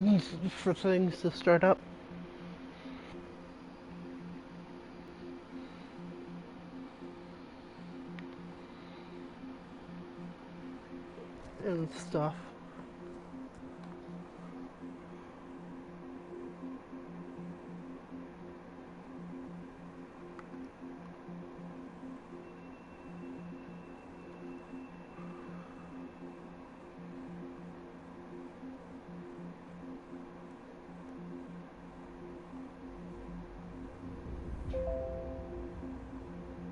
for things to start up and stuff.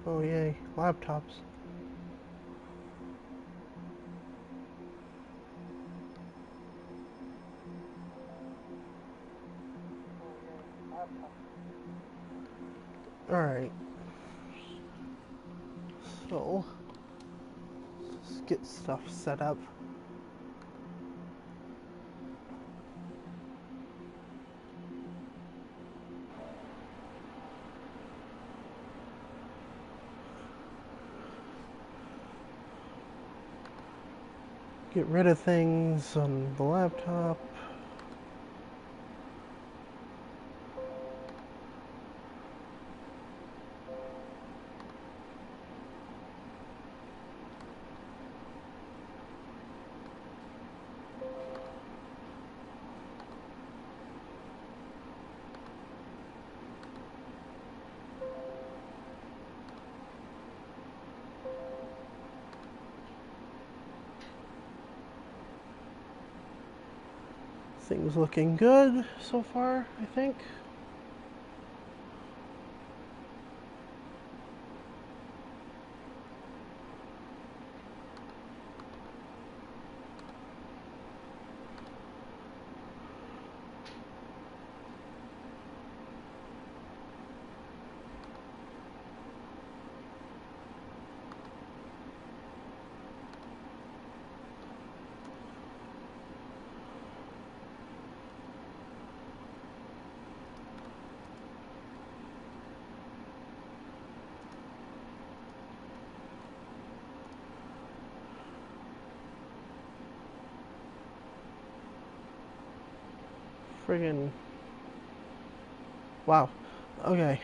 Oh yay, laptops. Alright, so let's get stuff set up. Get rid of things on the laptop. Things looking good so far, I think. Friggin' wow. Okay.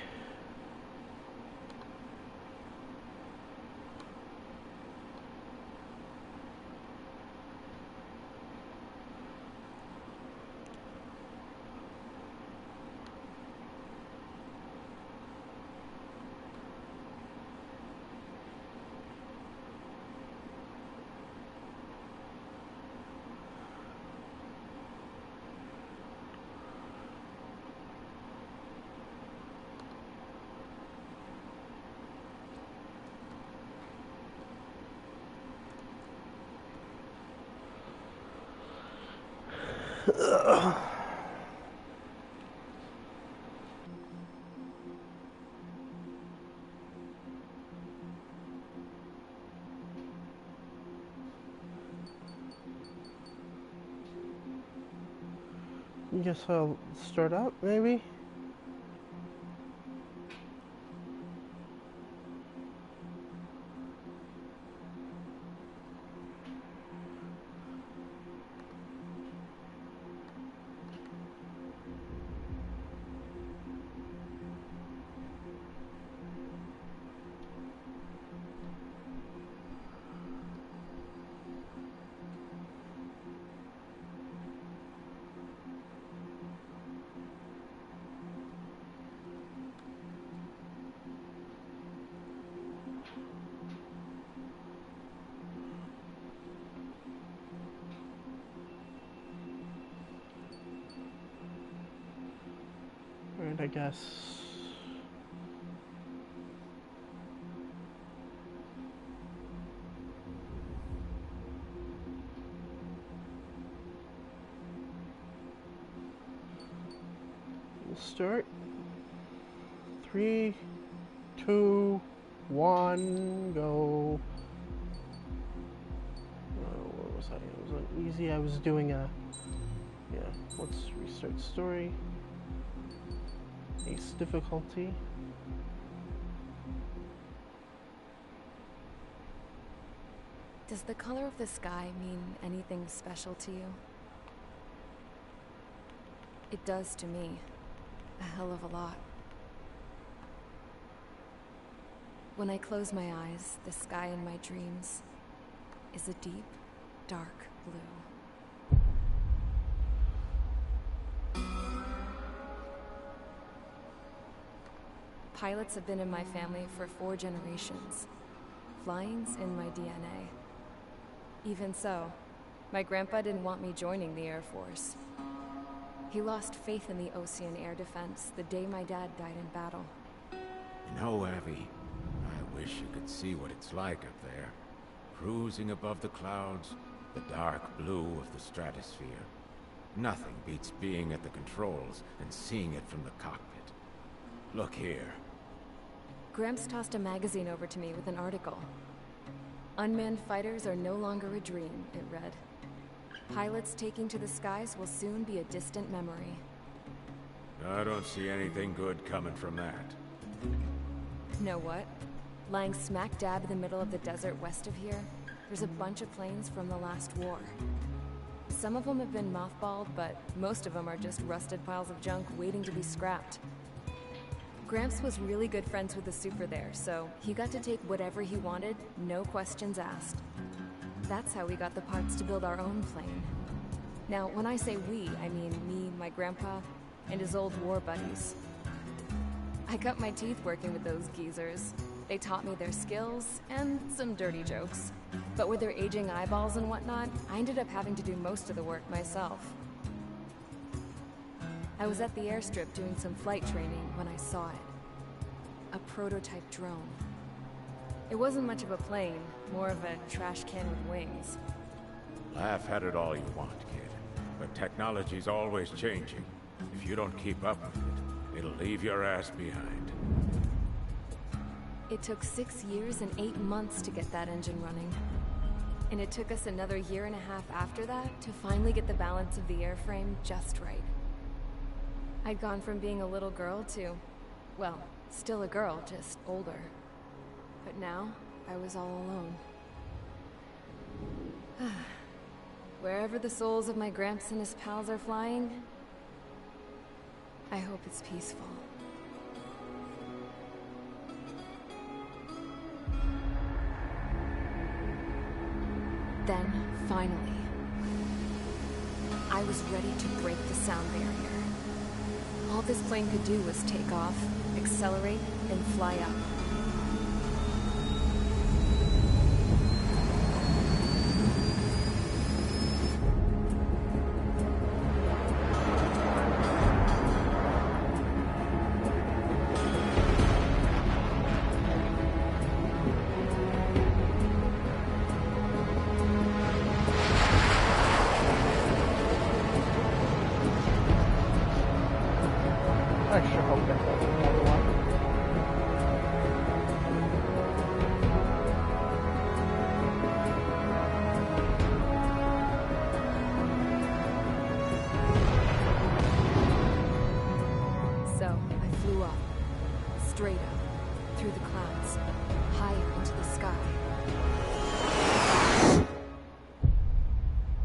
Guess I'll start up, maybe? Alright, I guess. We'll start. 3, 2, 1, go. What was I? It was on easy. I was doing a. Yeah, let's restart story. Ace difficulty. Does the color of the sky mean anything special to you? It does to me. A hell of a lot. When I close my eyes, the sky in my dreams is a deep, dark blue. Pilots have been in my family for 4 generations. Flying's in my DNA. Even so, my grandpa didn't want me joining the Air Force. He lost faith in the Ocean Air Defense the day my dad died in battle. You know, Abby, I wish you could see what it's like up there. Cruising above the clouds, the dark blue of the stratosphere. Nothing beats being at the controls and seeing it from the cockpit. Look here. Gramps tossed a magazine over to me with an article. Unmanned fighters are no longer a dream, it read. Pilots taking to the skies will soon be a distant memory. I don't see anything good coming from that. Know what? Lying smack dab in the middle of the desert west of here, there's a bunch of planes from the last war. Some of them have been mothballed, but most of them are just rusted piles of junk waiting to be scrapped. Gramps was really good friends with the super there, so he got to take whatever he wanted, no questions asked. That's how we got the parts to build our own plane. Now, when I say we, I mean me, my grandpa, and his old war buddies. I cut my teeth working with those geezers. They taught me their skills, and some dirty jokes. But with their aging eyeballs and whatnot, I ended up having to do most of the work myself. I was at the airstrip doing some flight training when I saw it. A prototype drone. It wasn't much of a plane, more of a trash can with wings. Laugh at it all you want, kid. But technology's always changing. If you don't keep up with it, it'll leave your ass behind. It took 6 years and 8 months to get that engine running. And it took us another 1.5 years after that to finally get the balance of the airframe just right. I'd gone from being a little girl to, well, still a girl, just older. But now, I was all alone. Wherever the souls of my Gramps and his pals are flying, I hope it's peaceful. Then, finally, I was ready to break the sound barrier. All this plane could do was take off, accelerate, and fly up. I sure hope that doesn't another one. So, I flew up. Straight up. Through the clouds. Higher into the sky.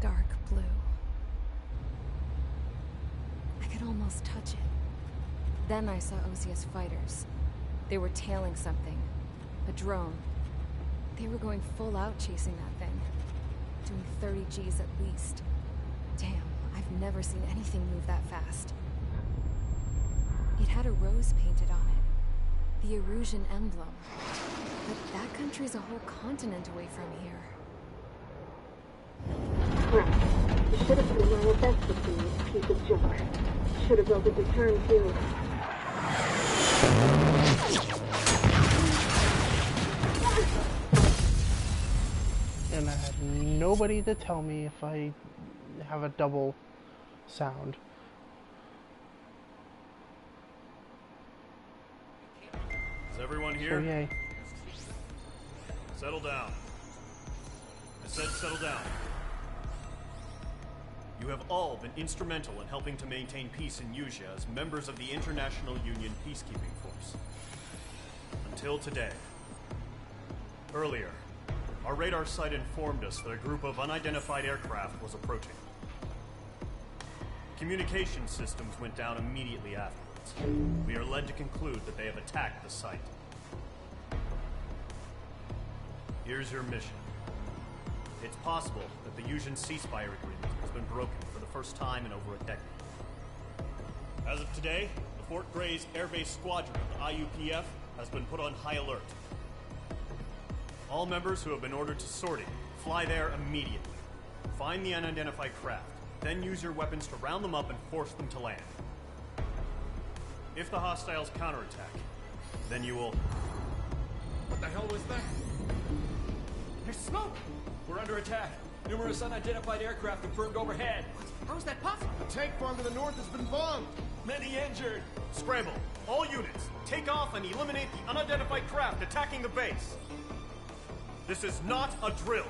Dark blue. I could almost touch it. Then I saw Osea's fighters. They were tailing something. A drone. They were going full out chasing that thing. Doing 30 Gs at least. Damn, I've never seen anything move that fast. It had a rose painted on it. The Erusian emblem. But that country's a whole continent away from here. Right. You should have been my best with this piece of junk. Should have built a return too. And I had nobody to tell me if I have a double sound. Is everyone So here? yay. Settle down. I said settle down. You have all been instrumental in helping to maintain peace in Usea as members of the International Union Peacekeeping Force. Until today. Earlier, our radar site informed us that a group of unidentified aircraft was approaching. communication systems went down immediately afterwards. We are led to conclude that they have attacked the site. Here's your mission. It's possible that the Yuuzhan ceasefire agreement has been broken for the first time in over a decade. As of today, the Fort Gray's Airbase Squadron of the IUPF has been put on high alert. All members who have been ordered to sortie, fly there immediately. Find the unidentified craft, then use your weapons to round them up and force them to land. If the hostiles counterattack, then you will... What the hell was that? There's smoke! We're under attack. Numerous unidentified aircraft confirmed overhead. How is that possible? A tank farm to the north has been bombed. Many injured. Scramble. All units, take off and eliminate the unidentified craft attacking the base. This is not a drill.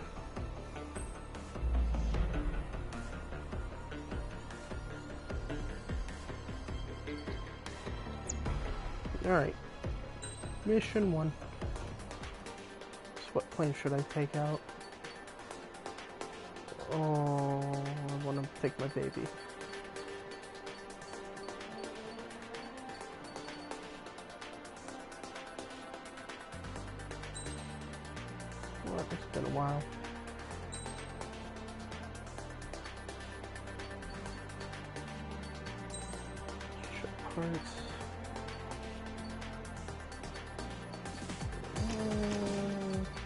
Alright. Mission 1. So what plane should I take out? Oh, I want to take my baby. Well, it's been a while. Ship parts.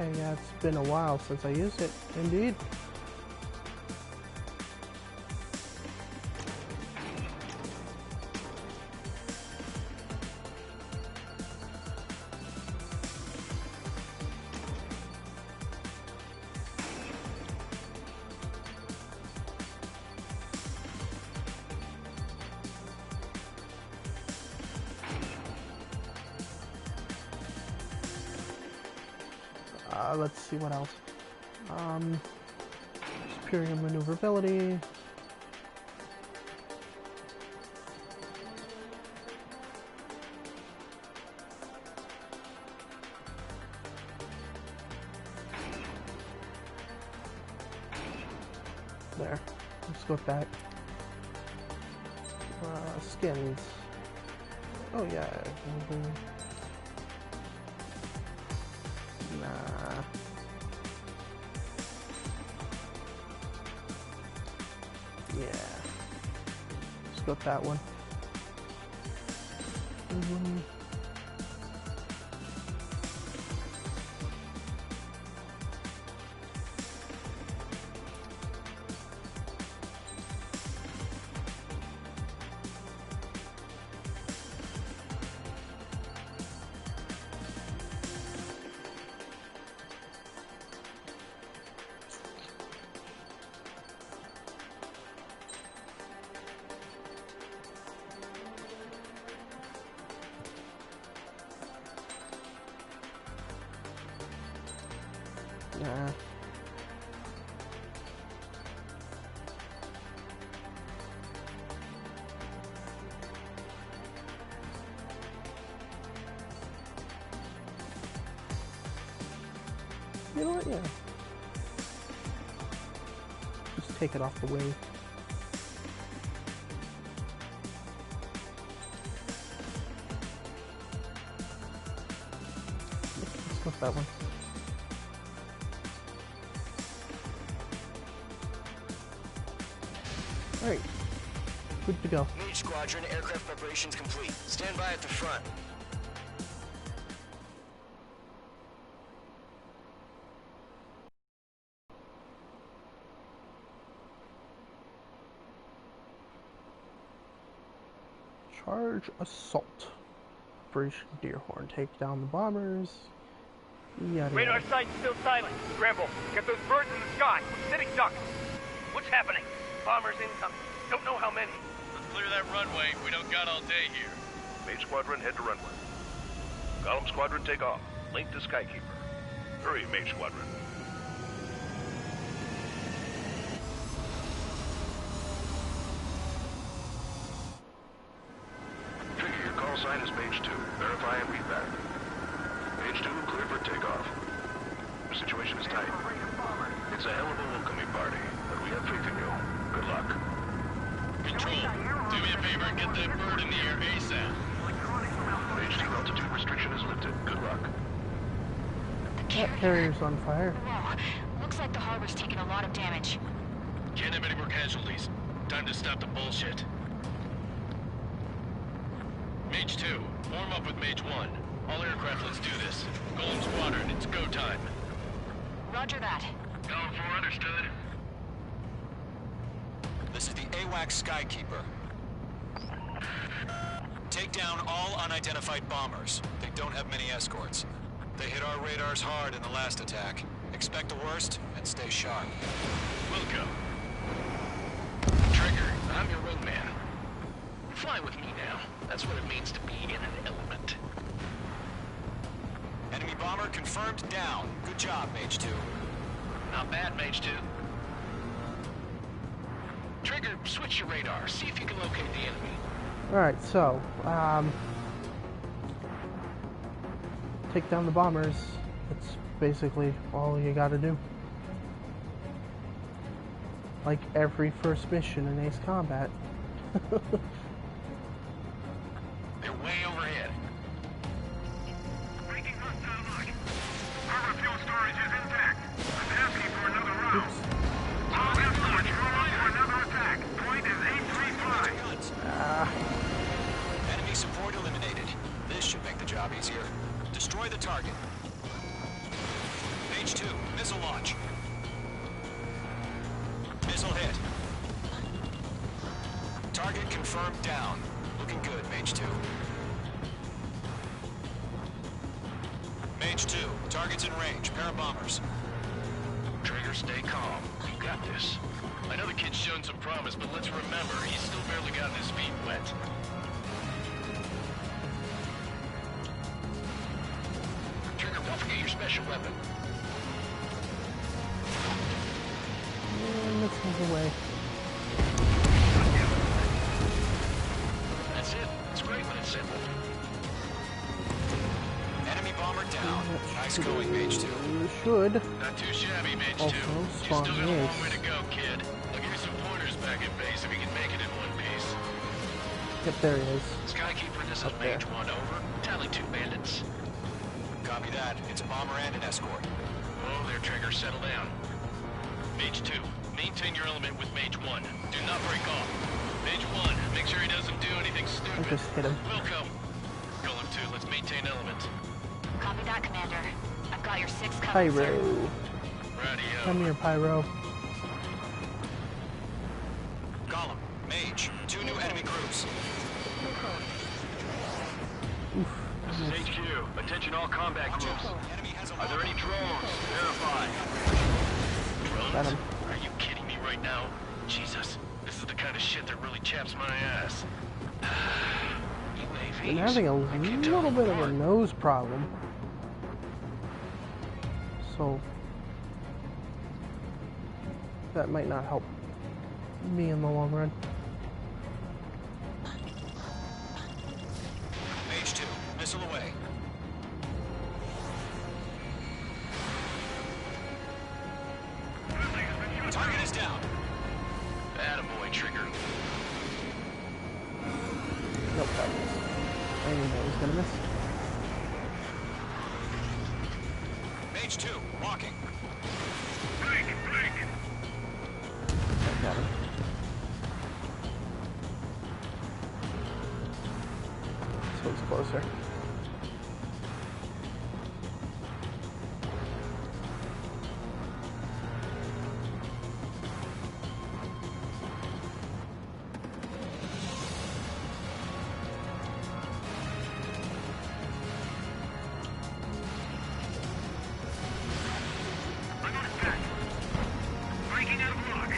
Okay, yeah, it's been a while since I used it. Indeed. Let's see what else. Superior maneuverability. There. Let's go with that. Skins. Oh yeah. Nah. Yeah. Let's go with that one. Nah. You know what? Yeah. Just take it off the wing. Let's go with that one. Alright, good to go. Mage Squadron, aircraft preparations complete. Stand by at the front. Charge assault. Operation Deerhorn. Take down the bombers. Yada Radar yada. site's still silent. Scramble. Get those birds in the sky. Sitting ducks. What's happening? Bombers incoming. Don't know how many. Let's clear that runway. We don't got all day here. Mage Squadron, head to runway. Column Squadron, take off. Link to Skykeeper. Hurry, Mage Squadron. Trigger, your call sign is Page 2. Verify and read back. Page 2, clear for takeoff. The situation is tight. It's a hell of a welcoming party, but we have faith in you. Good luck. Control, do me a favor and get that bird in the air ASAP. Mage 2 altitude restriction is lifted. Good luck. That carrier's on fire. Whoa. Looks like the harbor's taking a lot of damage. Can't have any more casualties. Time to stop the bullshit. Mage 2, form up with Mage 1. All aircraft, let's do this. Golem Squadron, it's go time. Roger that. Going for understood. This is the AWACS Skykeeper. Take down all unidentified bombers. They don't have many escorts. They hit our radars hard in the last attack. Expect the worst and stay sharp. Wilco. Trigger, I'm your wingman. Fly with me now. That's what it means to be in an element. Enemy bomber confirmed down. Good job, Mage 2. Not bad, Mage 2. Trigger, switch your radar. See if you can locate the enemy. Alright, so, take down the bombers. That's basically all you gotta do. Like every first mission in Ace Combat. They're way overhead. Breaking hostile lock. Harbor fuel storage is intact. I'm asking for another round. All escorts, roll up for another attack. Point is 835. Enemy support eliminated. This should make the job easier. Destroy the target. Mage 2, missile launch. Missile hit. Target confirmed down. Looking good, Mage 2. Mage 2, target's in range. Pair of bombers. Trigger, stay calm. You got this. I know the kid's shown some promise, but let's remember, he's still barely gotten his feet wet. Trigger, don't forget your special weapon. And let's move away. That's it. It's great when it's simple. Enemy bomber down. Nice going, Mage 2. You should. Not too shabby, Mage 2. Also, You spawn still got a the long ace. way to go, kid. I'll give you some pointers back at base if you can make it in one piece. Yep, there he is. Skykeeper, this is Up there. Mage 1, over. Tally 2 bandits. Copy that. It's a bomber and an escort. Oh, there, Trigger, settle down. Mage 2, maintain your element with Mage 1. Do not break off. Mage 1, make sure he doesn't do anything I stupid. just hit him. Wilco. Golem 2, let's maintain element. Copy that, Commander. I've got your 6 covered, Pyro. sir. Radio. Come here, Pyro. Golem, Mage, 2 new enemy groups. This is HQ. Attention all combat groups. Enemy has a Are there any drones? Verify. Got Drones? him. Are you kidding me right now? Jesus, this is the kind of shit that really chaps my ass. UAVs. Been having a I can't tell little them bit of a apart. nose problem. So that might not help me in the long run. Mage 2, missile away. Target is down. Attaboy, Trigger. Nope, that was. I knew that was gonna miss. Mage 2, walking. Break. Got him. This one's closer. Breaking out of lock.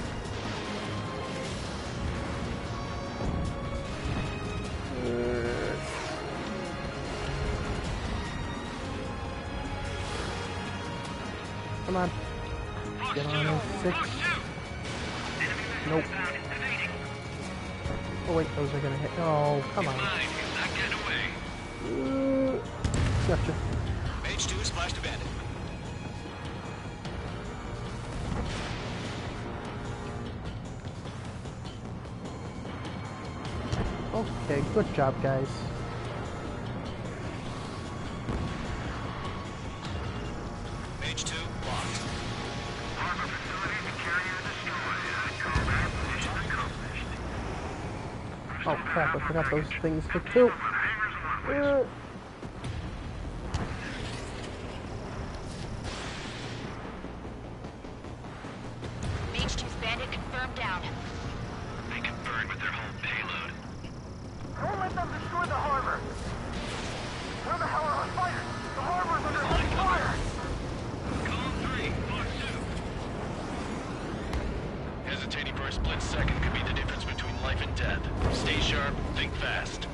Come on. Get on in 6. Nope. Oh wait, those are gonna hit. Oh, come on. Mine is not getting away. Gotcha. Mage 2 splashed a bandit. Okay, good job, guys. Mage 2, locked. Harbor facility to carrier destroyed. Combat mission accomplished. Oh crap, I forgot those things hit too. Mage 2's bandit confirmed down. They confirmed with their whole payload. Don't let them destroy the harbor! Where the hell are our fighters? The harbor's under heavy fire! Column 3, Fox 2. Hesitating for a split second could be the difference between life and death. Stay sharp, think fast.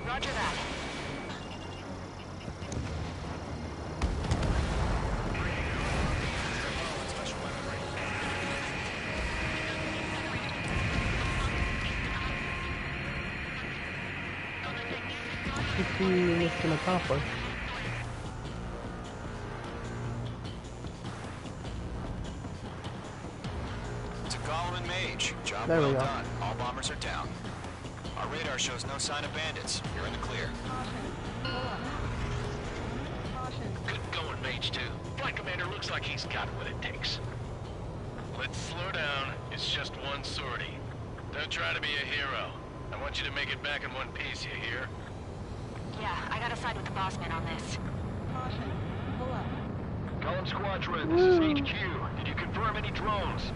Roger that. Mission accomplished. To Gollum and Mage. Job There we well go. done. All bombers are down. Our radar shows no sign of bandits. You're in the clear. Good going, Mage 2. Flight Commander looks like he's got what it takes. Let's slow down. It's just one sortie. Don't try to be a hero. I want you to make it back in one piece, you hear? Yeah, I gotta side with the boss man on this. Column Squadron, this is HQ. Did you confirm any drones?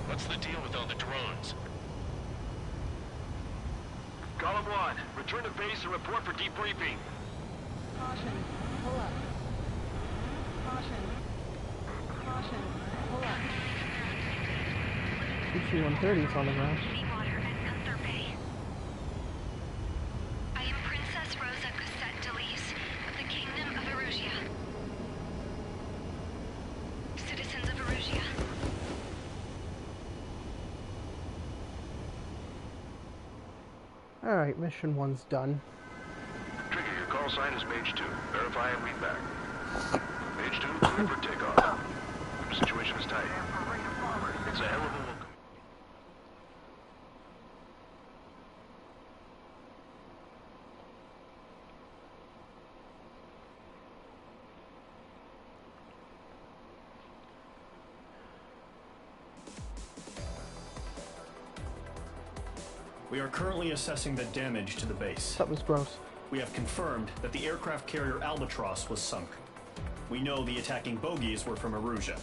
What's the deal with all the drones? Column 1, return to base and report for debriefing. Caution, pull up. Caution. Caution, pull up. PC-130 is on the ground. Water at Gunther Bay. I am Princess Rosa Cassette Delise of the Kingdom of Erusia. Citizens of Erusia. Alright, mission 1's done. Trigger, your call sign is Mage 2. Verify and read back. Mage 2, clear for takeoff. The situation is tight. It's a hell of a look. We are currently assessing the damage to the base. That was gross. We have confirmed that the aircraft carrier Albatross was sunk. We know the attacking bogies were from Erusia.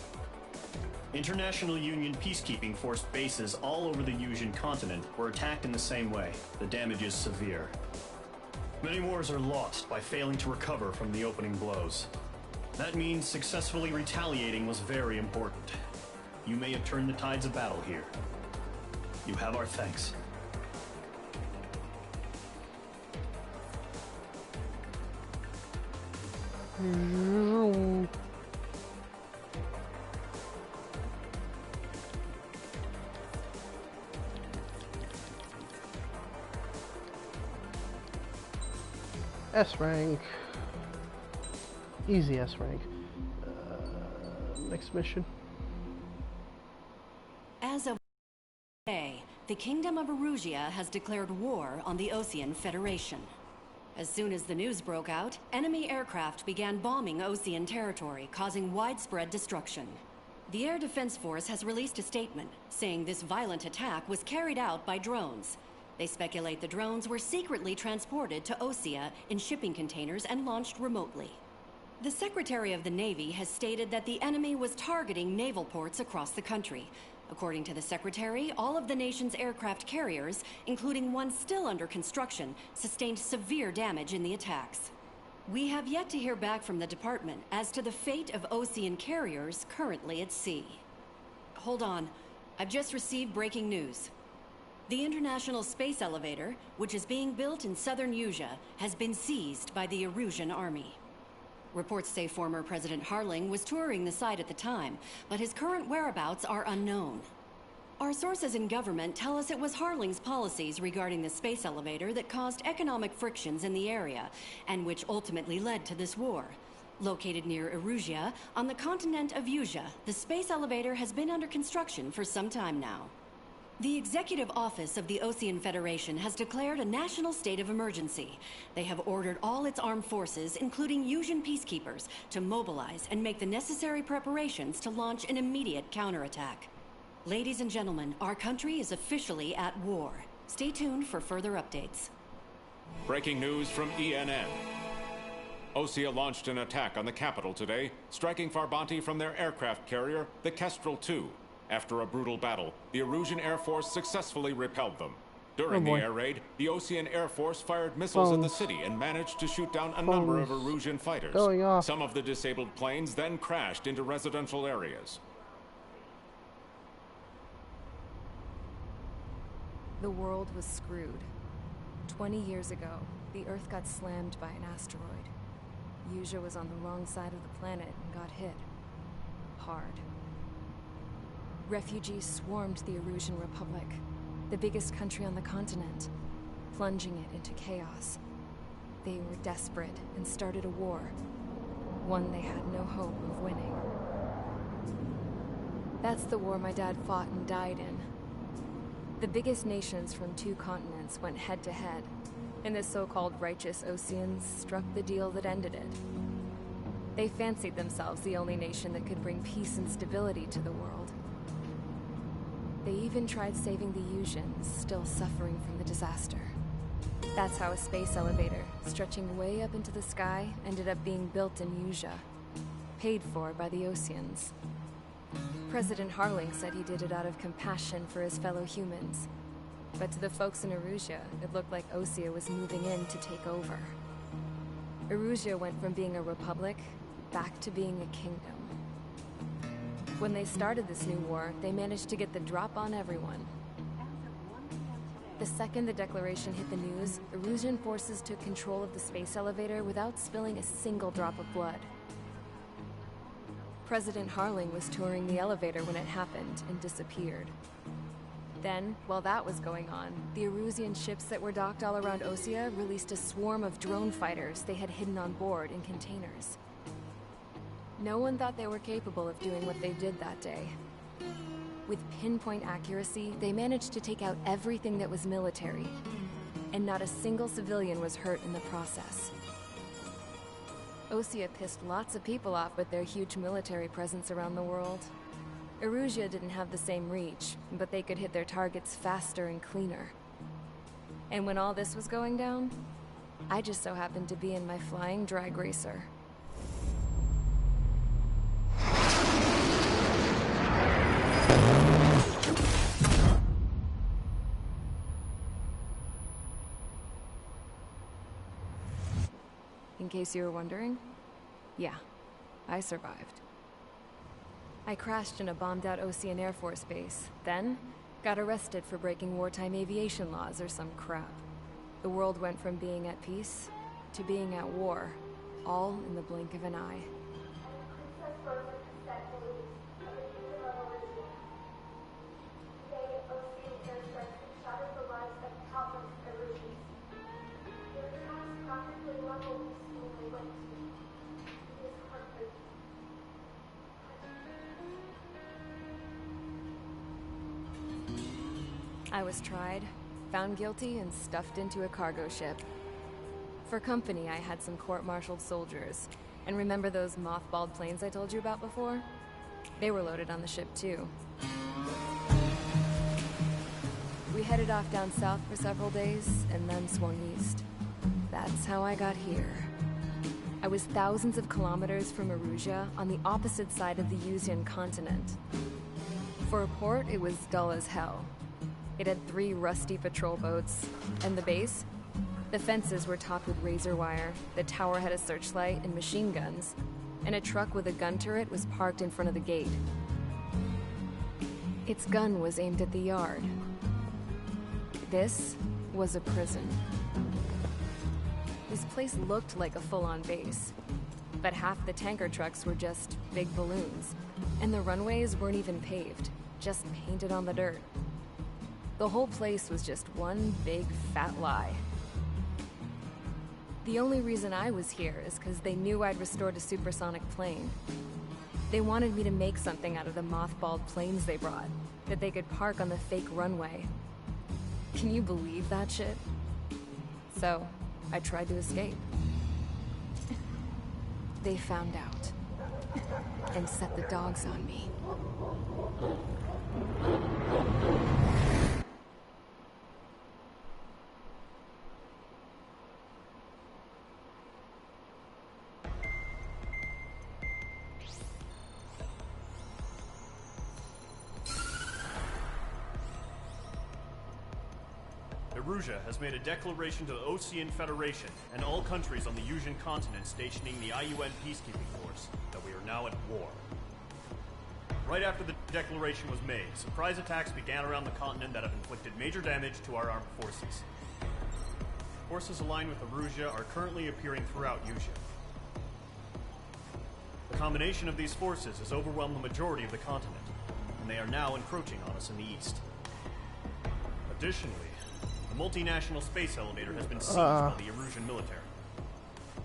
International Union peacekeeping force bases all over the Yusian continent were attacked in the same way. The damage is severe. Many wars are lost by failing to recover from the opening blows. That means successfully retaliating was very important. You may have turned the tides of battle here. You have our thanks. S rank. Easy S rank. Next mission. As of today, the Kingdom of Erusia has declared war on the Osean Federation. As soon as the news broke out, enemy aircraft began bombing Osean territory, causing widespread destruction. The Air Defense Force has released a statement saying this violent attack was carried out by drones. They speculate the drones were secretly transported to Osea in shipping containers and launched remotely. The Secretary of the Navy has stated that the enemy was targeting naval ports across the country. According to the Secretary, all of the nation's aircraft carriers, including one still under construction, sustained severe damage in the attacks. We have yet to hear back from the department as to the fate of Osean carriers currently at sea. Hold on. I've just received breaking news. The International Space Elevator, which is being built in southern Yusia, has been seized by the Erusian army. Reports say former President Harling was touring the site at the time, but his current whereabouts are unknown. Our sources in government tell us it was Harling's policies regarding the space elevator that caused economic frictions in the area, and which ultimately led to this war. Located near Erusia, on the continent of Yusia, the space elevator has been under construction for some time now. The Executive Office of the Ocean Federation has declared a national state of emergency. They have ordered all its armed forces, including Yuuzhan peacekeepers, to mobilize and make the necessary preparations to launch an immediate counterattack. Ladies and gentlemen, our country is officially at war. Stay tuned for further updates. Breaking news from ENN. Osea launched an attack on the capital today, striking Farbanti from their aircraft carrier, the Kestrel II. After a brutal battle, the Erusian Air Force successfully repelled them. During the air raid, the Ocean Air Force fired missiles in the city and managed to shoot down a number of Erusian fighters. Some of the disabled planes then crashed into residential areas. The world was screwed. 20 years ago, the Earth got slammed by an asteroid. Yuuzhan was on the wrong side of the planet and got hit. Hard. Refugees swarmed the Erusian Republic, the biggest country on the continent, plunging it into chaos. They were desperate and started a war, one they had no hope of winning. That's the war my dad fought and died in. The biggest nations from 2 continents went head-to-head, and the so-called righteous Oceans struck the deal that ended it. They fancied themselves the only nation that could bring peace and stability to the world. They even tried saving the Yuuzhans, still suffering from the disaster. That's how a space elevator, stretching way up into the sky, ended up being built in Yuuzhan, paid for by the Oceans. President Harling said he did it out of compassion for his fellow humans. But to the folks in Erusia, it looked like Osea was moving in to take over. Erusia went from being a republic back to being a kingdom. When they started this new war, they managed to get the drop on everyone. The second the declaration hit the news, Erusian forces took control of the space elevator without spilling a single drop of blood. President Harling was touring the elevator when it happened and disappeared. Then, while that was going on, the Erusian ships that were docked all around Osea released a swarm of drone fighters they had hidden on board in containers. No one thought they were capable of doing what they did that day. With pinpoint accuracy, they managed to take out everything that was military, and not a single civilian was hurt in the process. Osea pissed lots of people off with their huge military presence around the world. Erusia didn't have the same reach, but they could hit their targets faster and cleaner. And when all this was going down, I just so happened to be in my flying drag racer. In case you were wondering, yeah, I survived. I crashed in a bombed-out Ocean Air Force base, then got arrested for breaking wartime aviation laws or some crap. The world went from being at peace to being at war, all in the blink of an eye. I was tried, found guilty, and stuffed into a cargo ship. For company, I had some court-martialed soldiers. And remember those mothballed planes I told you about before? They were loaded on the ship, too. We headed off down south for several days, and then swung east. That's how I got here. I was thousands of kilometers from Erusia, on the opposite side of the Yuuzhan continent. For a port, it was dull as hell. It had 3 rusty patrol boats, and the base? The fences were topped with razor wire, the tower had a searchlight and machine guns, and a truck with a gun turret was parked in front of the gate. Its gun was aimed at the yard. This was a prison. This place looked like a full-on base, but half the tanker trucks were just big balloons, and the runways weren't even paved, just painted on the dirt. The whole place was just one big fat lie. The only reason I was here is because they knew I'd restored a supersonic plane. They wanted me to make something out of the mothballed planes they brought, that they could park on the fake runway. Can you believe that shit? So, I tried to escape. They found out and set the dogs on me. Erusia has made a declaration to the Ocean Federation and all countries on the Yusian continent stationing the IUN peacekeeping force that we are now at war. Right after the declaration was made, surprise attacks began around the continent that have inflicted major damage to our armed forces. Forces aligned with Erusia are currently appearing throughout Yusia. The combination of these forces has overwhelmed the majority of the continent, and they are now encroaching on us in the east. Additionally, the multinational space elevator has been seized by the Erusian military.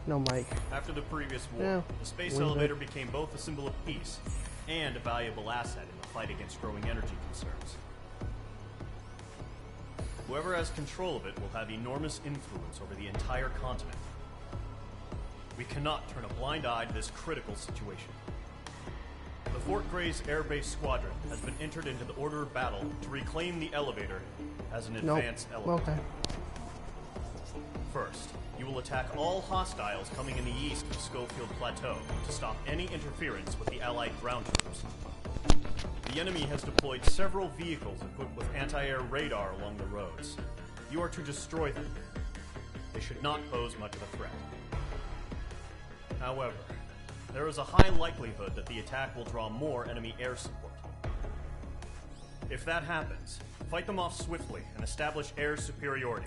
No, Mike. After the previous war, Yeah, the space elevator became both a symbol of peace and a valuable asset in the fight against growing energy concerns. Whoever has control of it will have enormous influence over the entire continent. We cannot turn a blind eye to this critical situation. The Fort Gray's Air Base Squadron has been entered into the order of battle to reclaim the elevator as an advanced elevator. Okay. First, you will attack all hostiles coming in the east of Schofield Plateau to stop any interference with the Allied ground troops. The enemy has deployed several vehicles equipped with anti-air radar along the roads. You are to destroy them. They should not pose much of a threat. However, there is a high likelihood that the attack will draw more enemy air support. If that happens, fight them off swiftly and establish air superiority.